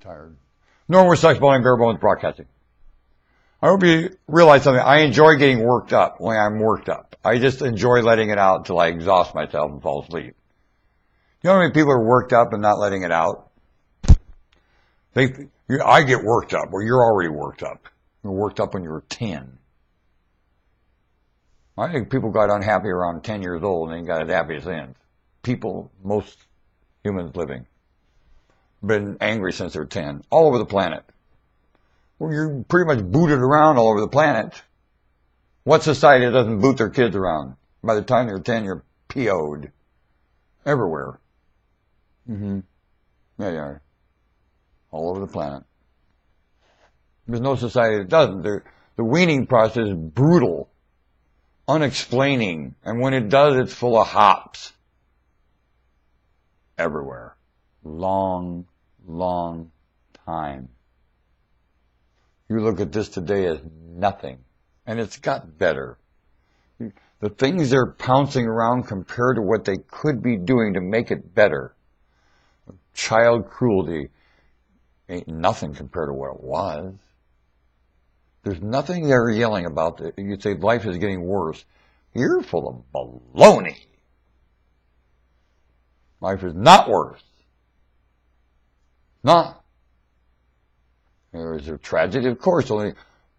Tired. Normal sex bowling, bare bones broadcasting. I hope you realize something. I enjoy getting worked up when I'm worked up. I just enjoy letting it out until I exhaust myself and fall asleep. You know how many people are worked up and not letting it out? I get worked up. Well, you're already worked up. You were worked up when you were 10. I think people got unhappy around 10 years old and then got as happy as ends. People, most humans living, been angry since they're 10, all over the planet. Well, you're pretty much booted around all over the planet. What society doesn't boot their kids around? By the time they're 10, you're PO'd. Everywhere. Yeah, you are. All over the planet. There's no society that doesn't. The weaning process is brutal, unexplaining, and when it does, it's full of hops. Everywhere. Long time. You look at this today as nothing, and it's got better. The things they're pouncing around compared to what they could be doing to make it better. Child cruelty ain't nothing compared to what it was. There's nothing they're yelling about that you'd say life is getting worse. You're full of baloney. Life is not worse. Not. There is a tragedy, of course. Only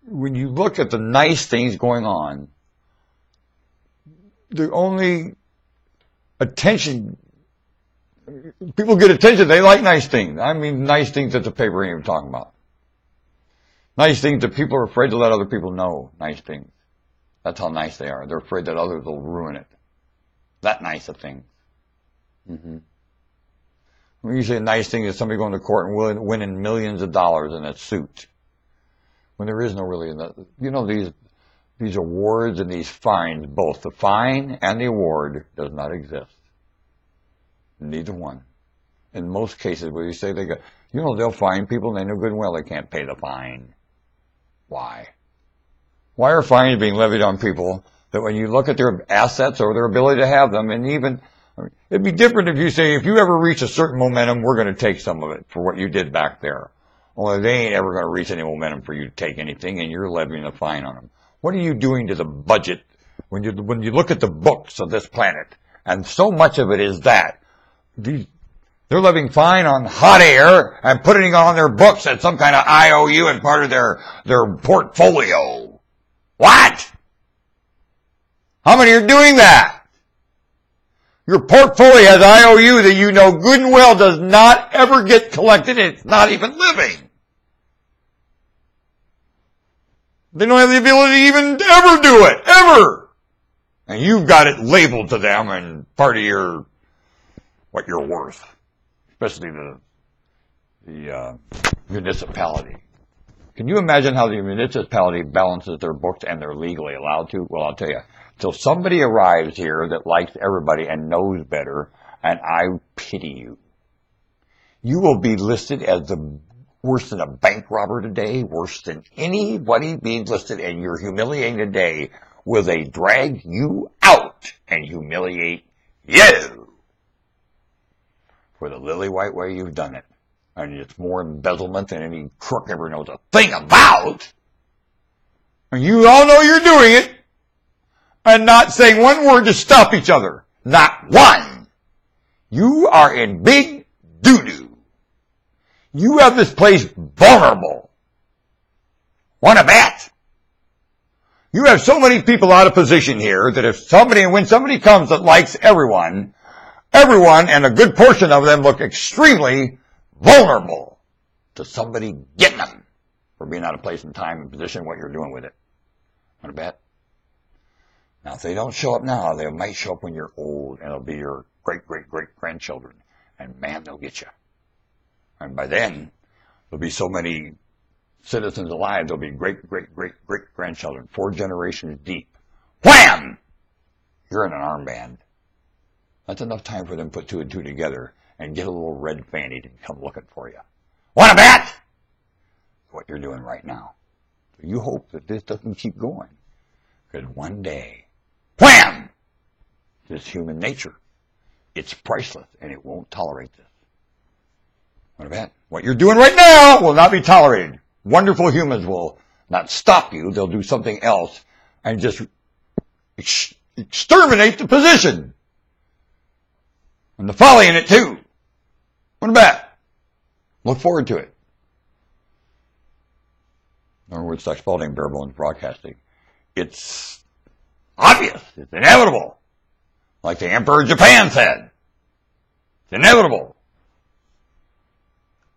when you look at the nice things going on, the only attention, people get attention, they like nice things. I mean nice things that the paper ain't even talking about. Nice things that people are afraid to let other people know. Nice things. That's how nice they are. They're afraid that others will ruin it. That nice a thing. When you say a nice thing is somebody going to court and winning millions of dollars in a suit. When there is no really, you know, these awards and these fines, both the fine and the award does not exist. Neither one. In most cases where you say they got, you know, they'll fine people and they know good and well they can't pay the fine. Why? Why are fines being levied on people that when you look at their assets or their ability to have them, and even, it'd be different if you say, if you ever reach a certain momentum, we're going to take some of it for what you did back there. Only they ain't ever going to reach any momentum for you to take anything, and you're levying a fine on them. What are you doing to the budget when you look at the books of this planet? And so much of it is that. They're levying fine on hot air and putting it on their books as some kind of IOU and part of their portfolio. What? How many are doing that? Your portfolio has IOU that you know good and well does not ever get collected. It's not even living. They don't have the ability to even ever do it. Ever. And you've got it labeled to them and part of what you're worth. Especially the municipality. Can you imagine how the municipality balances their books and they're legally allowed to? Well, I'll tell you. Till somebody arrives here that likes everybody and knows better, and I pity you. You will be listed as worse than a bank robber today, worse than anybody being listed, and you're humiliating today. Will they drag you out and humiliate you? For the lily white way you've done it. And it's more embezzlement than any crook ever knows a thing about. And you all know you're doing it. And not saying one word to stop each other. Not one. You are in big doo-doo. You have this place vulnerable. Want to bet? You have so many people out of position here that when somebody comes that likes everyone and a good portion of them look extremely vulnerable to somebody getting them for being out of place and time and position, what you're doing with it. Want to bet? Now, if they don't show up now, they might show up when you're old, and it'll be your great-great-great-grandchildren. And man, they'll get you. And by then, there'll be so many citizens alive, there'll be great-great-great-great-grandchildren, 4 generations deep. Wham! You're in an armband. That's enough time for them to put 2 and 2 together and get a little red fanny to come looking for you. Want to bet? What you're doing right now. So you hope that this doesn't keep going. Because one day, wham! This human nature. It's priceless, and it won't tolerate this. What about what you're doing right now will not be tolerated. Wonderful humans will not stop you. They'll do something else and just exterminate the position. And the folly in it too. What about? Look forward to it. In other words, Dr. Spalding, bare bones broadcasting. It's obvious. It's inevitable. Like the Emperor of Japan said. It's inevitable.